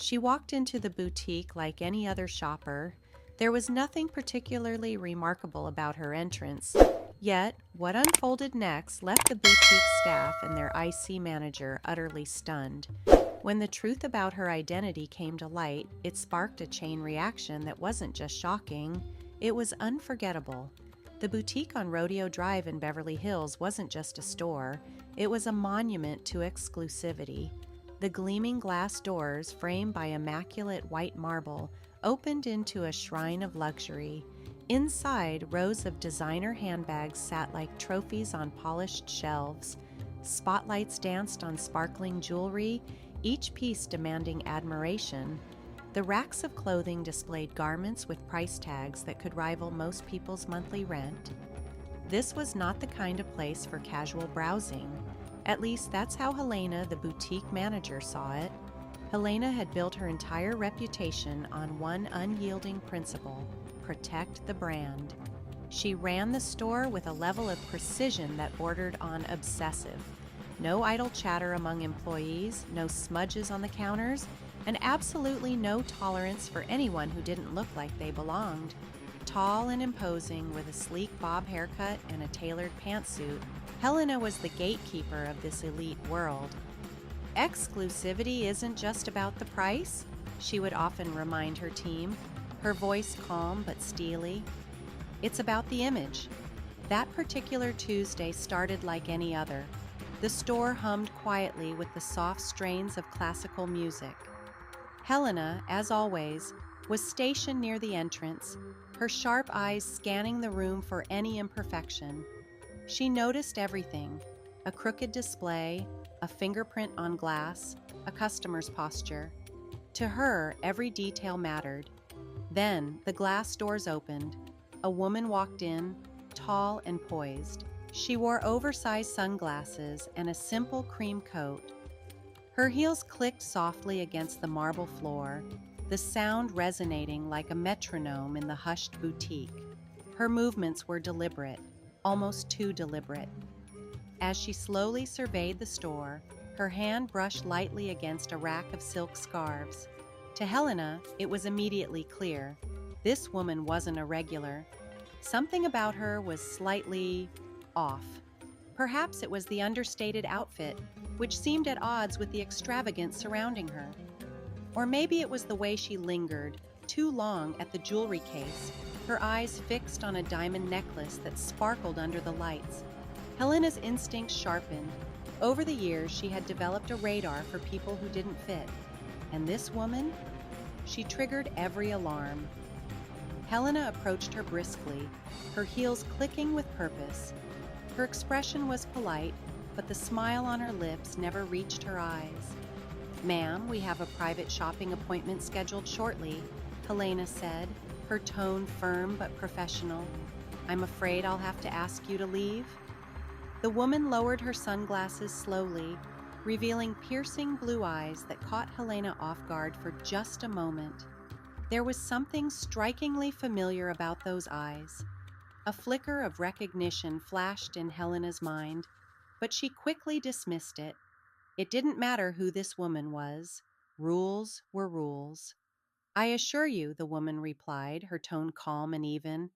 She walked into the boutique like any other shopper. There was nothing particularly remarkable about her entrance. Yet, what unfolded next left the boutique staff and their IC manager utterly stunned. When the truth about her identity came to light, it sparked a chain reaction that wasn't just shocking, it was unforgettable. The boutique on Rodeo Drive in Beverly Hills wasn't just a store, it was a monument to exclusivity. The gleaming glass doors, framed by immaculate white marble, opened into a shrine of luxury. Inside, rows of designer handbags sat like trophies on polished shelves. Spotlights danced on sparkling jewelry, each piece demanding admiration. The racks of clothing displayed garments with price tags that could rival most people's monthly rent. This was not the kind of place for casual browsing. At least that's how Helena, the boutique manager, saw it. Helena had built her entire reputation on one unyielding principle: protect the brand. She ran the store with a level of precision that bordered on obsessive. No idle chatter among employees, no smudges on the counters, and absolutely no tolerance for anyone who didn't look like they belonged. Tall and imposing, with a sleek bob haircut and a tailored pantsuit, Helena was the gatekeeper of this elite world. Exclusivity isn't just about the price, she would often remind her team, her voice calm but steely. It's about the image. That particular Tuesday started like any other. The store hummed quietly with the soft strains of classical music. Helena, as always, was stationed near the entrance, her sharp eyes scanning the room for any imperfection. She noticed everything: a crooked display, a fingerprint on glass, a customer's posture. To her, every detail mattered. Then the glass doors opened. A woman walked in, tall and poised. She wore oversized sunglasses and a simple cream coat. Her heels clicked softly against the marble floor, the sound resonating like a metronome in the hushed boutique. Her movements were deliberate, almost too deliberate. As she slowly surveyed the store, her hand brushed lightly against a rack of silk scarves. To Helena, it was immediately clear: this woman wasn't a regular. Something about her was slightly off. Perhaps it was the understated outfit, which seemed at odds with the extravagance surrounding her. Or maybe it was the way she lingered, too long, at the jewelry case, her eyes fixed on a diamond necklace that sparkled under the lights. Helena's instincts sharpened. Over the years, she had developed a radar for people who didn't fit. And this woman? She triggered every alarm. Helena approached her briskly, her heels clicking with purpose. Her expression was polite, but the smile on her lips never reached her eyes. "Ma'am, we have a private shopping appointment scheduled shortly," Helena said, her tone firm but professional. "I'm afraid I'll have to ask you to leave." The woman lowered her sunglasses slowly, revealing piercing blue eyes that caught Helena off guard for just a moment. There was something strikingly familiar about those eyes. A flicker of recognition flashed in Helena's mind, but she quickly dismissed it. It didn't matter who this woman was. Rules were rules. "I assure you," the woman replied, her tone calm and even,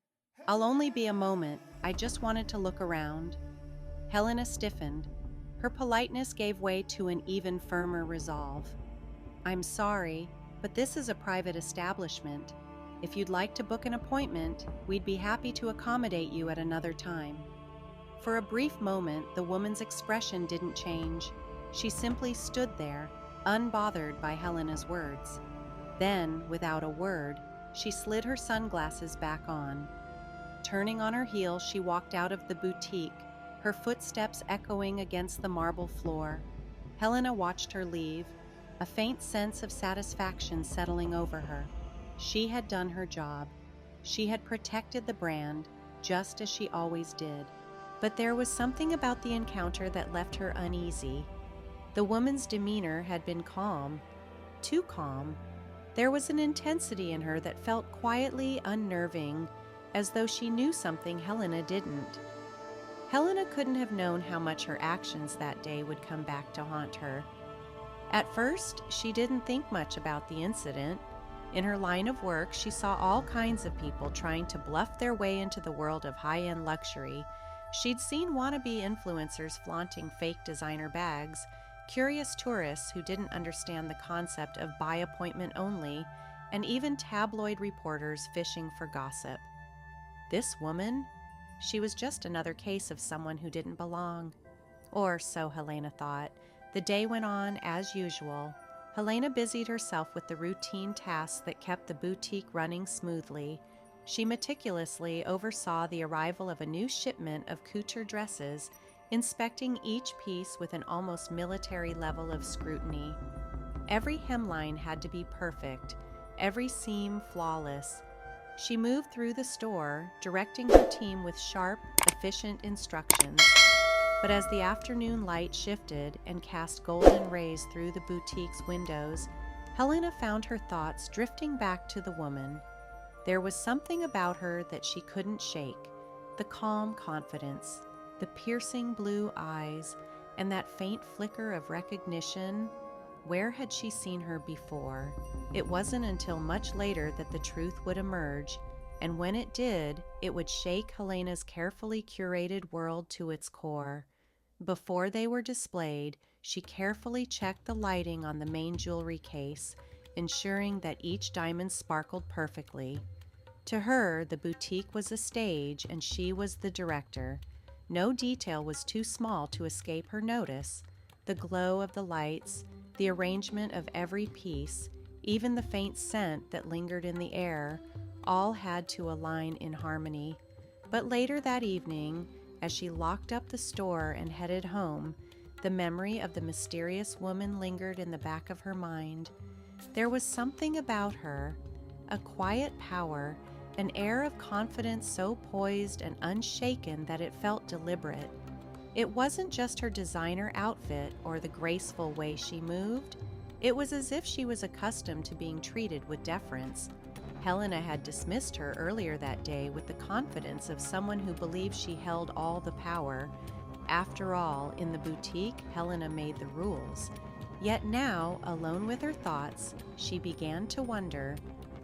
"I'll only be a moment. I just wanted to look around." Helena stiffened. Her politeness gave way to an even firmer resolve. "I'm sorry, but this is a private establishment. If you'd like to book an appointment, we'd be happy to accommodate you at another time." For a brief moment, the woman's expression didn't change. She simply stood there, unbothered by Helena's words. Then, without a word, she slid her sunglasses back on. Turning on her heel, she walked out of the boutique, her footsteps echoing against the marble floor. Helena watched her leave, a faint sense of satisfaction settling over her. She had done her job. She had protected the brand, just as she always did. But there was something about the encounter that left her uneasy. The woman's demeanor had been calm, too calm. There was an intensity in her that felt quietly unnerving, as though she knew something Helena didn't. Helena couldn't have known how much her actions that day would come back to haunt her. At first, she didn't think much about the incident. In her line of work, she saw all kinds of people trying to bluff their way into the world of high-end luxury. She'd seen wannabe influencers flaunting fake designer bags, curious tourists who didn't understand the concept of by appointment only, and even tabloid reporters fishing for gossip. This woman? She was just another case of someone who didn't belong. Or so Helena thought. The day went on as usual. Helena busied herself with the routine tasks that kept the boutique running smoothly. She meticulously oversaw the arrival of a new shipment of couture dresses, inspecting each piece with an almost military level of scrutiny. Every hemline had to be perfect, every seam flawless. She moved through the store, directing her team with sharp, efficient instructions. But as the afternoon light shifted and cast golden rays through the boutique's windows, Helena found her thoughts drifting back to the woman. There was something about her that she couldn't shake, the calm confidence, the piercing blue eyes, and that faint flicker of recognition. Where had she seen her before? It wasn't until much later that the truth would emerge, and when it did, it would shake Helena's carefully curated world to its core. Before they were displayed, she carefully checked the lighting on the main jewelry case, ensuring that each diamond sparkled perfectly. To her, the boutique was a stage and she was the director. No detail was too small to escape her notice. The glow of the lights, the arrangement of every piece, even the faint scent that lingered in the air, all had to align in harmony. But later that evening, as she locked up the store and headed home, the memory of the mysterious woman lingered in the back of her mind. There was something about her, a quiet power, an air of confidence so poised and unshaken that it felt deliberate. It wasn't just her designer outfit or the graceful way she moved. It was as if she was accustomed to being treated with deference. Helena had dismissed her earlier that day with the confidence of someone who believed she held all the power. After all, in the boutique, Helena made the rules. Yet now, alone with her thoughts, she began to wonder,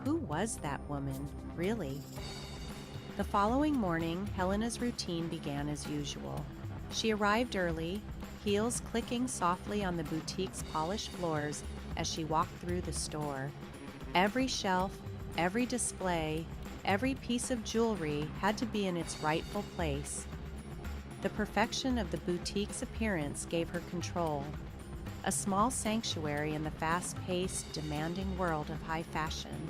who was that woman, really? The following morning, Helena's routine began as usual. She arrived early, heels clicking softly on the boutique's polished floors as she walked through the store. Every shelf, every display, every piece of jewelry had to be in its rightful place. The perfection of the boutique's appearance gave her control, a small sanctuary in the fast-paced, demanding world of high fashion.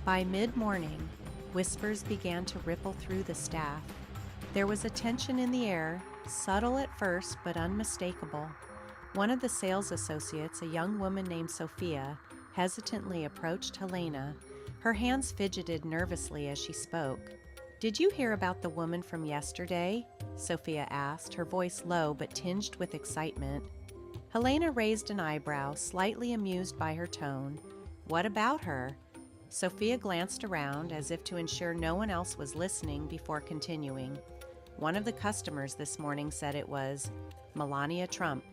By mid-morning, whispers began to ripple through the staff. There was a tension in the air, subtle at first but unmistakable. One of the sales associates, a young woman named Sophia, hesitantly approached Helena. Her hands fidgeted nervously as she spoke. "Did you hear about the woman from yesterday?" Sophia asked, her voice low but tinged with excitement. Helena raised an eyebrow, slightly amused by her tone. "What about her?" Sophia glanced around as if to ensure no one else was listening before continuing. "One of the customers this morning said it was Melania Trump."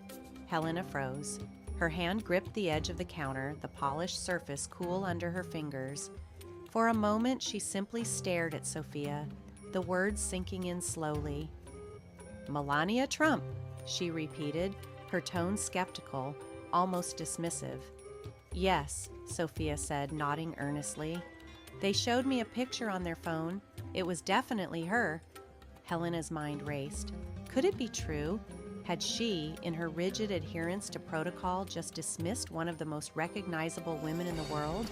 Helena froze. Her hand gripped the edge of the counter, the polished surface cool under her fingers. For a moment, she simply stared at Sophia, the words sinking in slowly. "Melania Trump," she repeated, her tone skeptical, almost dismissive. "Yes," Sophia said, nodding earnestly. "They showed me a picture on their phone. It was definitely her." Helena's mind raced. Could it be true? Had she, in her rigid adherence to protocol, just dismissed one of the most recognizable women in the world?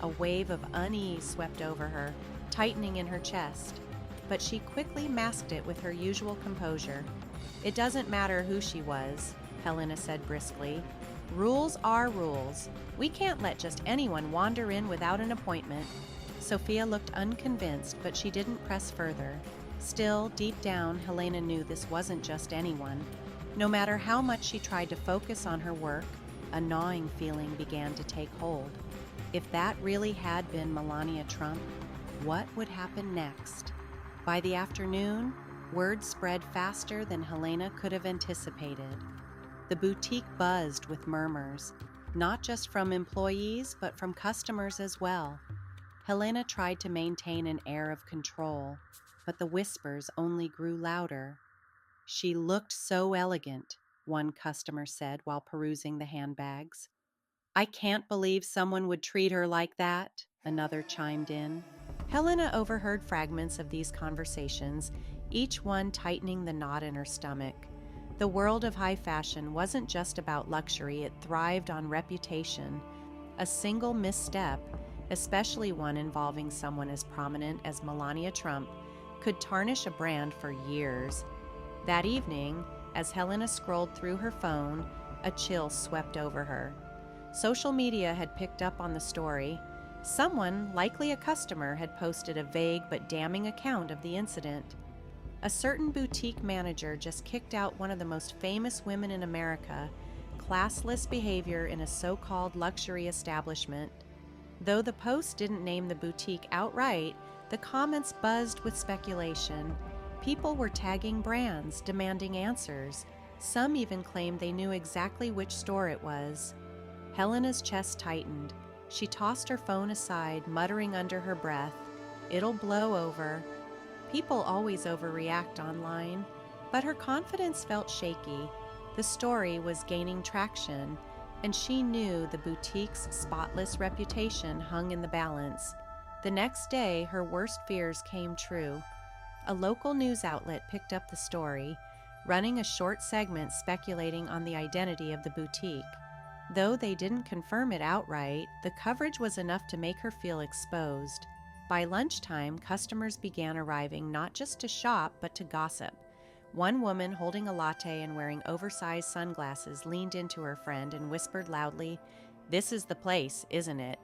A wave of unease swept over her, tightening in her chest. But she quickly masked it with her usual composure. "It doesn't matter who she was," Helena said briskly. "Rules are rules. We can't let just anyone wander in without an appointment." Sophia looked unconvinced, but she didn't press further. Still, deep down, Helena knew this wasn't just anyone. No matter how much she tried to focus on her work, a gnawing feeling began to take hold. If that really had been Melania Trump, what would happen next? By the afternoon, word spread faster than Helena could have anticipated. The boutique buzzed with murmurs. not just from employees, but from customers as well. Helena tried to maintain an air of control, but the whispers only grew louder. "She looked so elegant," one customer said while perusing the handbags. "I can't believe someone would treat her like that," another chimed in. Helena overheard fragments of these conversations, each one tightening the knot in her stomach. The world of high fashion wasn't just about luxury, it thrived on reputation. A single misstep, especially one involving someone as prominent as Melania Trump, could tarnish a brand for years. That evening, as Helena scrolled through her phone, a chill swept over her. Social media had picked up on the story. Someone, likely a customer, had posted a vague but damning account of the incident. A certain boutique manager just kicked out one of the most famous women in America, classless behavior in a so-called luxury establishment. Though the post didn't name the boutique outright, the comments buzzed with speculation. People were tagging brands, demanding answers. Some even claimed they knew exactly which store it was. Helena's chest tightened. She tossed her phone aside, muttering under her breath, "It'll blow over." People always overreact online, but her confidence felt shaky. The story was gaining traction, and she knew the boutique's spotless reputation hung in the balance. The next day, her worst fears came true. A local news outlet picked up the story, running a short segment speculating on the identity of the boutique. Though they didn't confirm it outright, the coverage was enough to make her feel exposed. By lunchtime, customers began arriving not just to shop, but to gossip. One woman holding a latte and wearing oversized sunglasses leaned into her friend and whispered loudly, "This is the place, isn't it?"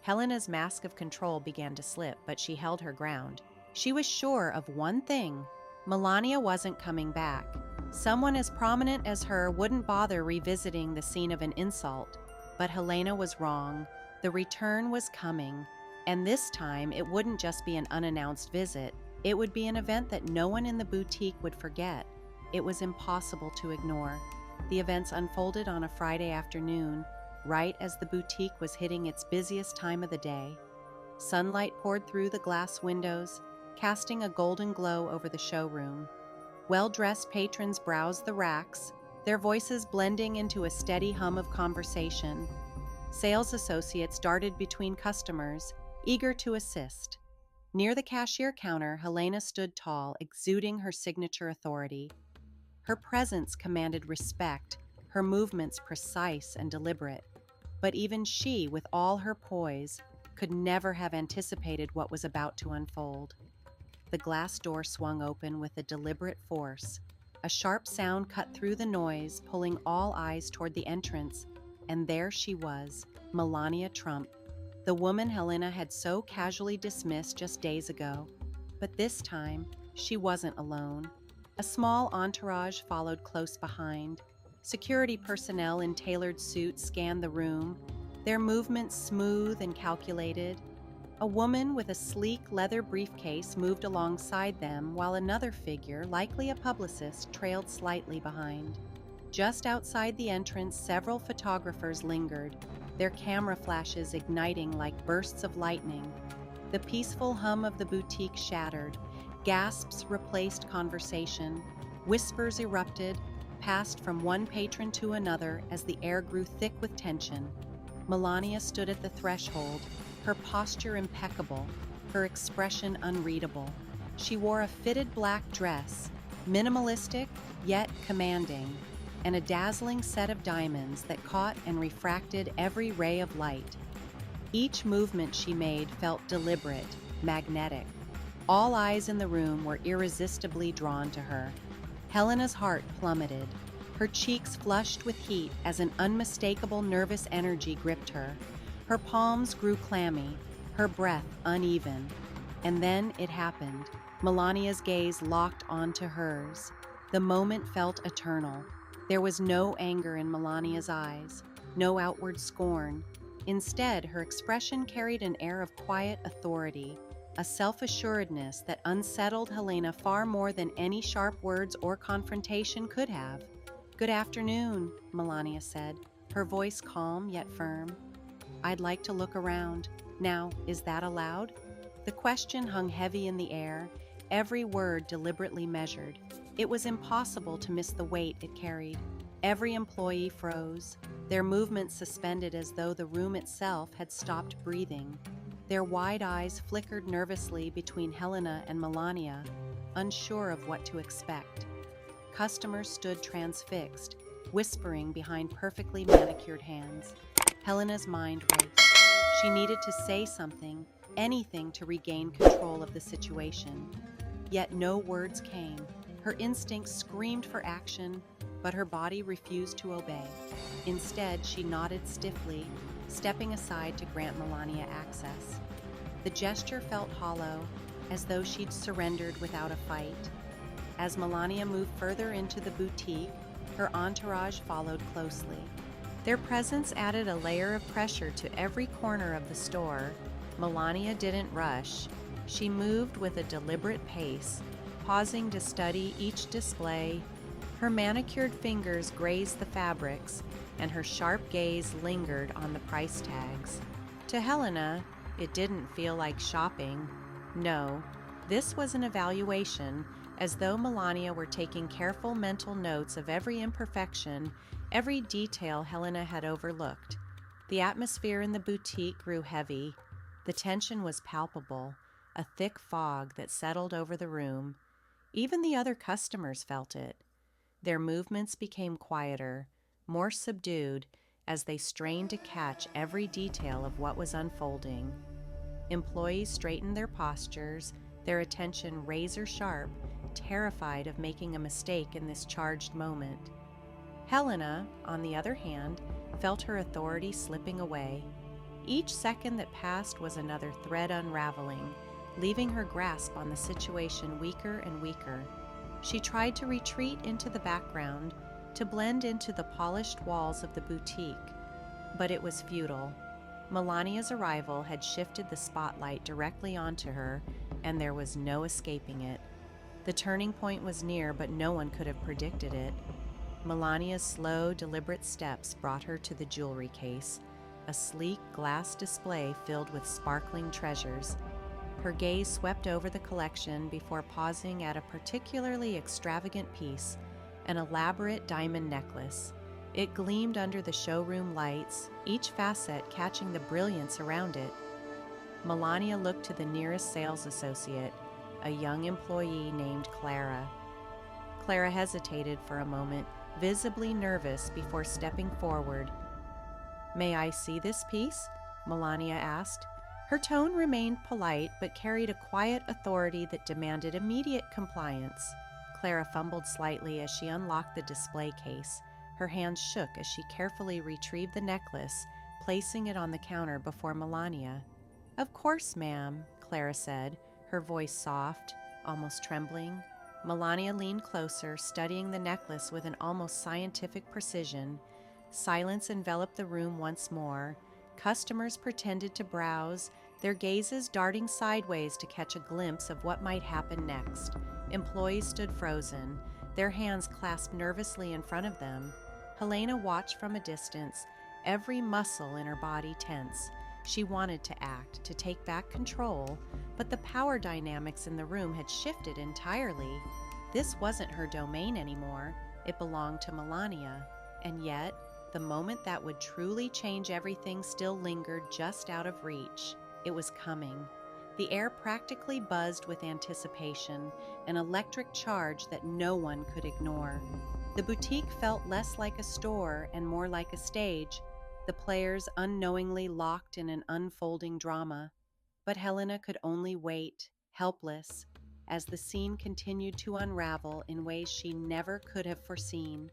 Helena's mask of control began to slip, but she held her ground. She was sure of one thing: Melania wasn't coming back. Someone as prominent as her wouldn't bother revisiting the scene of an insult. But Helena was wrong. The return was coming. And this time, it wouldn't just be an unannounced visit. It would be an event that no one in the boutique would forget. It was impossible to ignore. The events unfolded on a Friday afternoon, right as the boutique was hitting its busiest time of the day. Sunlight poured through the glass windows, casting a golden glow over the showroom. Well-dressed patrons browsed the racks, their voices blending into a steady hum of conversation. Sales associates darted between customers, eager to assist. Near the cashier counter, Helena stood tall, exuding her signature authority. Her presence commanded respect, her movements precise and deliberate. But even she, with all her poise, could never have anticipated what was about to unfold. The glass door swung open with a deliberate force. A sharp sound cut through the noise, pulling all eyes toward the entrance, and there she was, Melania Trump, the woman Helena had so casually dismissed just days ago. But this time, she wasn't alone. A small entourage followed close behind. Security personnel in tailored suits scanned the room, their movements smooth and calculated. A woman with a sleek leather briefcase moved alongside them, while another figure, likely a publicist, trailed slightly behind. Just outside the entrance, several photographers lingered, their camera flashes igniting like bursts of lightning. The peaceful hum of the boutique shattered. Gasps replaced conversation. Whispers erupted, passed from one patron to another as the air grew thick with tension. Melania stood at the threshold, her posture impeccable, her expression unreadable. She wore a fitted black dress, minimalistic yet commanding, and a dazzling set of diamonds that caught and refracted every ray of light. Each movement she made felt deliberate, magnetic. All eyes in the room were irresistibly drawn to her. Helena's heart plummeted. Her cheeks flushed with heat as an unmistakable nervous energy gripped her. Her palms grew clammy, her breath uneven. And then it happened. Melania's gaze locked onto hers. The moment felt eternal. There was no anger in Melania's eyes, no outward scorn. Instead, her expression carried an air of quiet authority, a self-assuredness that unsettled Helena far more than any sharp words or confrontation could have. "Good afternoon," Melania said. her voice calm yet firm. "I'd like to look around. Now, is that allowed?" The question hung heavy in the air, every word deliberately measured. It was impossible to miss the weight it carried. Every employee froze, their movements suspended as though the room itself had stopped breathing. Their wide eyes flickered nervously between Helena and Melania, unsure of what to expect. Customers stood transfixed, whispering behind perfectly manicured hands. Helena's mind raced. She needed to say something, anything to regain control of the situation. Yet no words came. Her instincts screamed for action, but her body refused to obey. Instead, she nodded stiffly, stepping aside to grant Melania access. The gesture felt hollow, as though she'd surrendered without a fight. As Melania moved further into the boutique, her entourage followed closely. Their presence added a layer of pressure to every corner of the store. Melania didn't rush. She moved with a deliberate pace, pausing to study each display. Her manicured fingers grazed the fabrics, and her sharp gaze lingered on the price tags. To Helena, it didn't feel like shopping. No, this was an evaluation, as though Melania were taking careful mental notes of every imperfection, every detail Helena had overlooked. The atmosphere in the boutique grew heavy. The tension was palpable, a thick fog that settled over the room. Even the other customers felt it. Their movements became quieter, more subdued, as they strained to catch every detail of what was unfolding. Employees straightened their postures, their attention razor-sharp, terrified of making a mistake in this charged moment. Helena, on the other hand, felt her authority slipping away. Each second that passed was another thread unraveling, leaving her grasp on the situation weaker and weaker. She tried to retreat into the background, to blend into the polished walls of the boutique, but it was futile. Melania's arrival had shifted the spotlight directly onto her, and there was no escaping it. The turning point was near, but no one could have predicted it. Melania's slow, deliberate steps brought her to the jewelry case, a sleek glass display filled with sparkling treasures. Her gaze swept over the collection before pausing at a particularly extravagant piece, an elaborate diamond necklace. It gleamed under the showroom lights, each facet catching the brilliance around it. Melania looked to the nearest sales associate, a young employee named Clara. Clara hesitated for a moment, visibly nervous before stepping forward. "May I see this piece?" Melania asked. Her tone remained polite but carried a quiet authority that demanded immediate compliance. Clara fumbled slightly as she unlocked the display case. Her hands shook as she carefully retrieved the necklace, placing it on the counter before Melania. "Of course, ma'am," Clara said, her voice soft, almost trembling. Melania leaned closer, studying the necklace with an almost scientific precision. Silence enveloped the room once more. Customers pretended to browse, their gazes darting sideways to catch a glimpse of what might happen next. Employees stood frozen, their hands clasped nervously in front of them. Helena watched from a distance, every muscle in her body tense. She wanted to act, to take back control, but the power dynamics in the room had shifted entirely. This wasn't her domain anymore. It belonged to Melania. And yet, the moment that would truly change everything still lingered just out of reach. It was coming. The air practically buzzed with anticipation, an electric charge that no one could ignore. The boutique felt less like a store and more like a stage, the players unknowingly locked in an unfolding drama. But Helena could only wait, helpless, as the scene continued to unravel in ways she never could have foreseen.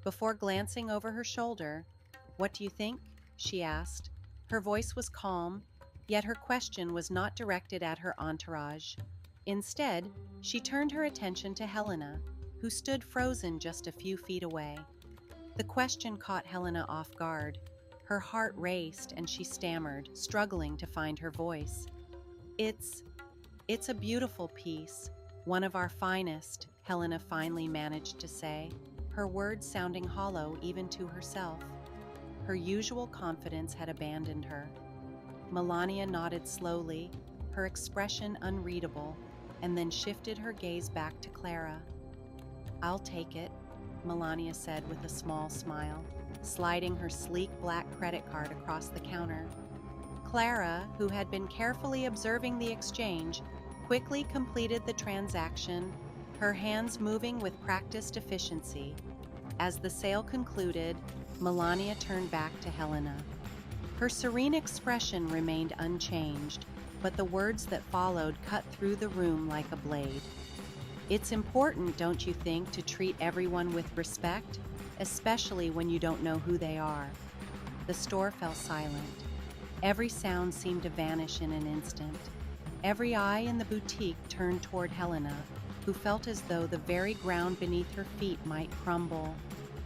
Before glancing over her shoulder, "What do you think?" she asked. Her voice was calm, yet her question was not directed at her entourage. Instead, she turned her attention to Helena, who stood frozen just a few feet away. The question caught Helena off guard. Her heart raced and she stammered, struggling to find her voice. It's a beautiful piece, one of our finest," Helena finally managed to say, her words sounding hollow even to herself. Her usual confidence had abandoned her. Melania nodded slowly, her expression unreadable, and then shifted her gaze back to Clara. "I'll take it," Melania said with a small smile, sliding her sleek black credit card across the counter. Clara, who had been carefully observing the exchange, quickly completed the transaction, her hands moving with practiced efficiency. As the sale concluded, Melania turned back to Helena. Her serene expression remained unchanged, but the words that followed cut through the room like a blade. "It's important, don't you think, to treat everyone with respect, especially when you don't know who they are?" The store fell silent. Every sound seemed to vanish in an instant. Every eye in the boutique turned toward Helena, who felt as though the very ground beneath her feet might crumble.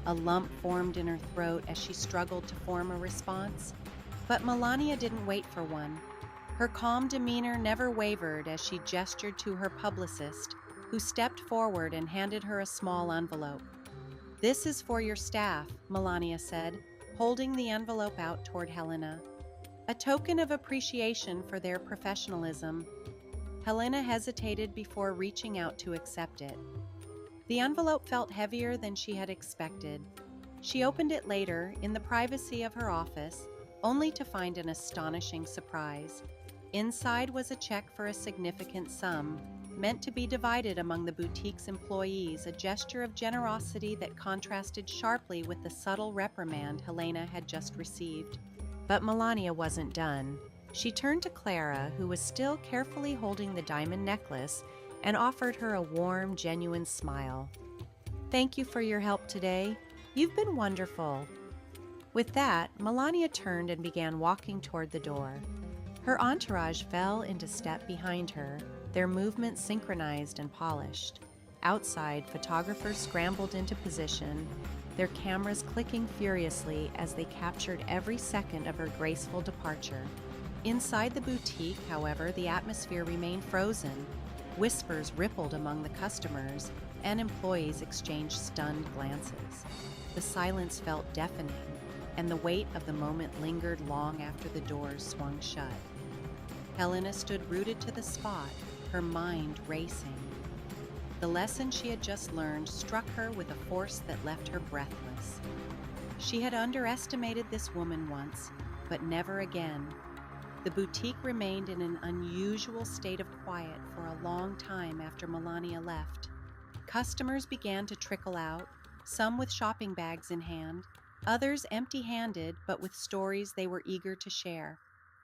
A lump formed in her throat as she struggled to form a response. But Melania didn't wait for one. Her calm demeanor never wavered as she gestured to her publicist, who stepped forward and handed her a small envelope. "This is for your staff," Melania said, holding the envelope out toward Helena. "A token of appreciation for their professionalism." Helena hesitated before reaching out to accept it. The envelope felt heavier than she had expected. She opened it later, in the privacy of her office, only to find an astonishing surprise. Inside was a check for a significant sum, meant to be divided among the boutique's employees, a gesture of generosity that contrasted sharply with the subtle reprimand Helena had just received. But Melania wasn't done. She turned to Clara, who was still carefully holding the diamond necklace, and offered her a warm, genuine smile. "Thank you for your help today. You've been wonderful." With that, Melania turned and began walking toward the door. Her entourage fell into step behind her, their movements synchronized and polished. Outside, photographers scrambled into position, their cameras clicking furiously as they captured every second of her graceful departure. Inside the boutique, however, the atmosphere remained frozen. Whispers rippled among the customers, and employees exchanged stunned glances. The silence felt deafening, and the weight of the moment lingered long after the doors swung shut. Helena stood rooted to the spot, her mind racing. The lesson she had just learned struck her with a force that left her breathless. She had underestimated this woman once, but never again. The boutique remained in an unusual state of quiet for a long time after Melania left. Customers began to trickle out, some with shopping bags in hand, others empty-handed but with stories they were eager to share.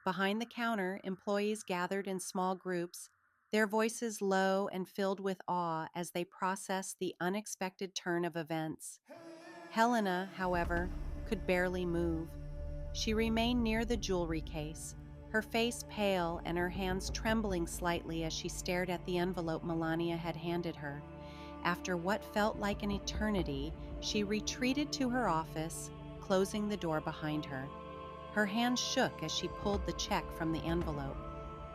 Behind the counter, employees gathered in small groups, their voices low and filled with awe as they processed the unexpected turn of events. Helena, however, could barely move. She remained near the jewelry case, her face pale and her hands trembling slightly as she stared at the envelope Melania had handed her. After what felt like an eternity, she retreated to her office, closing the door behind her. Her hand shook as she pulled the check from the envelope.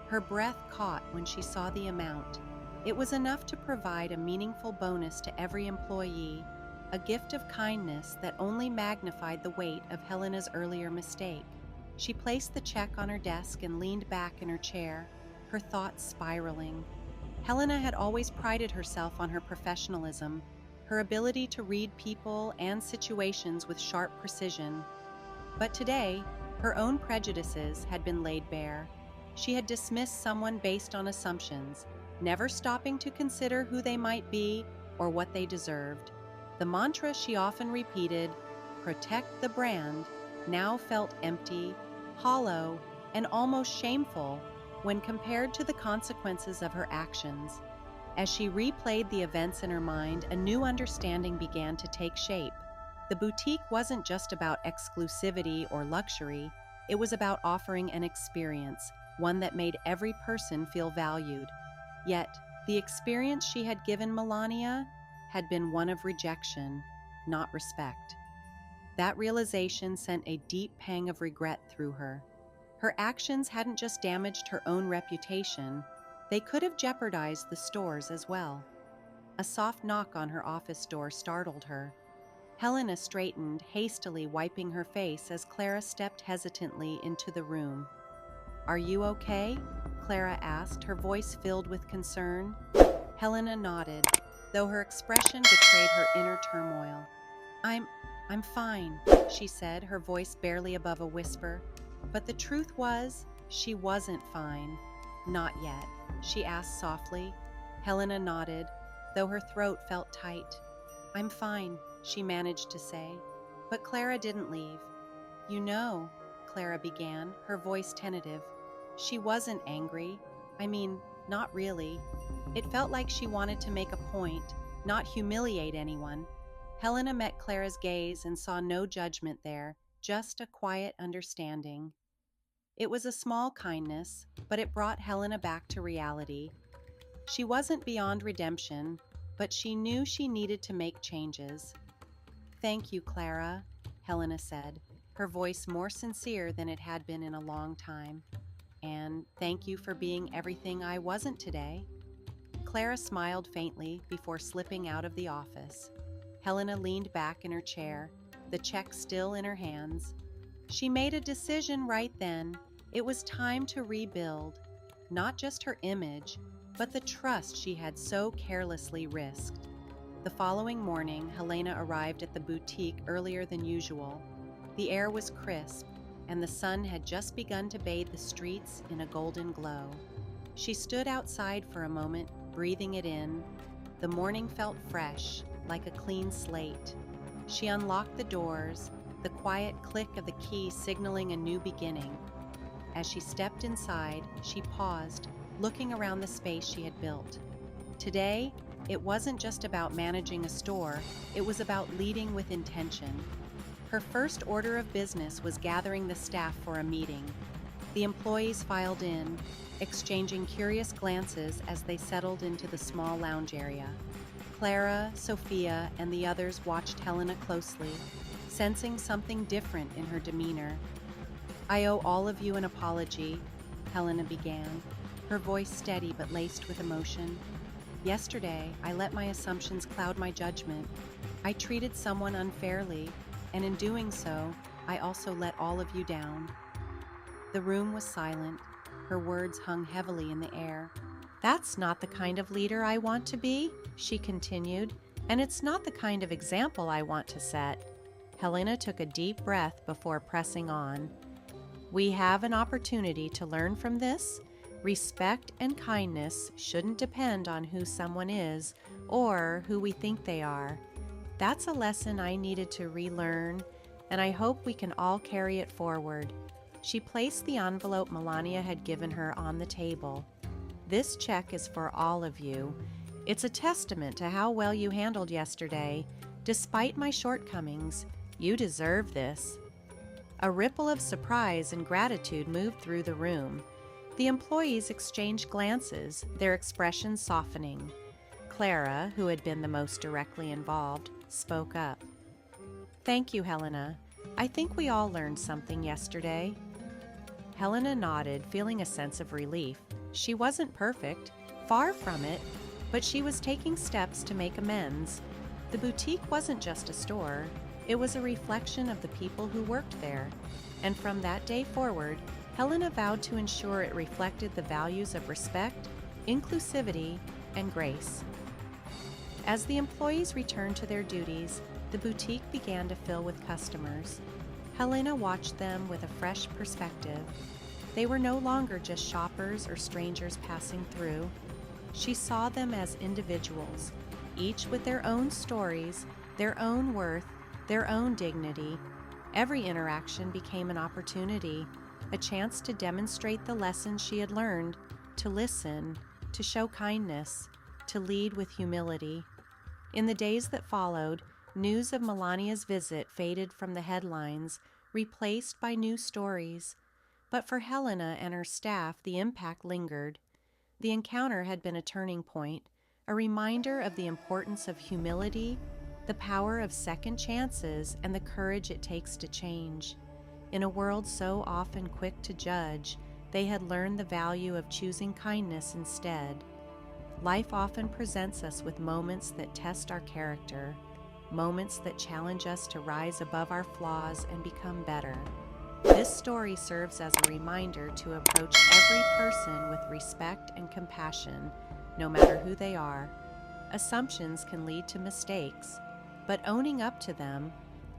Her breath caught when she saw the amount. It was enough to provide a meaningful bonus to every employee, a gift of kindness that only magnified the weight of Helena's earlier mistake. She placed the check on her desk and leaned back in her chair, her thoughts spiraling. Helena had always prided herself on her professionalism, her ability to read people and situations with sharp precision. But today, her own prejudices had been laid bare. She had dismissed someone based on assumptions, never stopping to consider who they might be or what they deserved. The mantra she often repeated, "Protect the brand," now felt empty, hollow, and almost shameful when compared to the consequences of her actions. As she replayed the events in her mind, a new understanding began to take shape. The boutique wasn't just about exclusivity or luxury, it was about offering an experience, one that made every person feel valued. Yet, the experience she had given Melania had been one of rejection, not respect. That realization sent a deep pang of regret through her. Her actions hadn't just damaged her own reputation, they could have jeopardized the store's as well. A soft knock on her office door startled her. Helena straightened, hastily wiping her face as Clara stepped hesitantly into the room. "Are you okay?" Clara asked, her voice filled with concern. Helena nodded, though her expression betrayed her inner turmoil. I'm fine," she said, her voice barely above a whisper. But the truth was, she wasn't fine. "Not yet," she asked softly. Helena nodded, though her throat felt tight. "I'm fine," she managed to say. But Clara didn't leave. "You know," Clara began, her voice tentative. She wasn't angry. I mean, not really. It felt like she wanted to make a point, not humiliate anyone. Helena met Clara's gaze and saw no judgment there, just a quiet understanding. It was a small kindness, but it brought Helena back to reality. She wasn't beyond redemption, but she knew she needed to make changes. "Thank you, Clara," Helena said, her voice more sincere than it had been in a long time. "And thank you for being everything I wasn't today." Clara smiled faintly before slipping out of the office. Helena leaned back in her chair, the check still in her hands. She made a decision right then. It was time to rebuild, not just her image, but the trust she had so carelessly risked. The following morning, Helena arrived at the boutique earlier than usual. The air was crisp, and the sun had just begun to bathe the streets in a golden glow. She stood outside for a moment, breathing it in. The morning felt fresh, like a clean slate. She unlocked the doors, the quiet click of the key signaling a new beginning. As she stepped inside, she paused, looking around the space she had built. Today, it wasn't just about managing a store, it was about leading with intention. Her first order of business was gathering the staff for a meeting. The employees filed in, exchanging curious glances as they settled into the small lounge area. Clara, Sophia, and the others watched Helena closely, sensing something different in her demeanor. "I owe all of you an apology," Helena began, her voice steady but laced with emotion. "Yesterday, I let my assumptions cloud my judgment. I treated someone unfairly, and in doing so, I also let all of you down." The room was silent. Her words hung heavily in the air. "That's not the kind of leader I want to be," she continued, "and it's not the kind of example I want to set." Helena took a deep breath before pressing on. "We have an opportunity to learn from this. Respect and kindness shouldn't depend on who someone is or who we think they are. That's a lesson I needed to relearn, and I hope we can all carry it forward." She placed the envelope Melania had given her on the table. "This check is for all of you. It's a testament to how well you handled yesterday. Despite my shortcomings, you deserve this." A ripple of surprise and gratitude moved through the room. The employees exchanged glances, their expressions softening. Clara, who had been the most directly involved, spoke up. "Thank you, Helena. I think we all learned something yesterday." Helena nodded, feeling a sense of relief. She wasn't perfect, far from it, but she was taking steps to make amends. The boutique wasn't just a store. It was a reflection of the people who worked there. And from that day forward, Helena vowed to ensure it reflected the values of respect, inclusivity, and grace. As the employees returned to their duties, the boutique began to fill with customers. Helena watched them with a fresh perspective. They were no longer just shoppers or strangers passing through. She saw them as individuals, each with their own stories, their own worth, their own dignity. Every interaction became an opportunity, a chance to demonstrate the lessons she had learned, to listen, to show kindness, to lead with humility. In the days that followed, news of Melania's visit faded from the headlines, replaced by new stories. But for Helena and her staff, the impact lingered. The encounter had been a turning point, a reminder of the importance of humility, the power of second chances, and the courage it takes to change. In a world so often quick to judge, they had learned the value of choosing kindness instead. Life often presents us with moments that test our character. moments that challenge us to rise above our flaws and become better. This story serves as a reminder to approach every person with respect and compassion, no matter who they are. Assumptions can lead to mistakes, but owning up to them,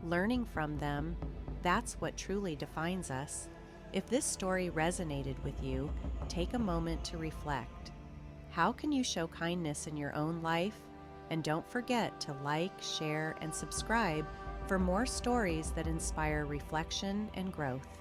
learning from them, that's what truly defines us. If this story resonated with you, take a moment to reflect. How can you show kindness in your own life? And don't forget to like, share, and subscribe for more stories that inspire reflection and growth.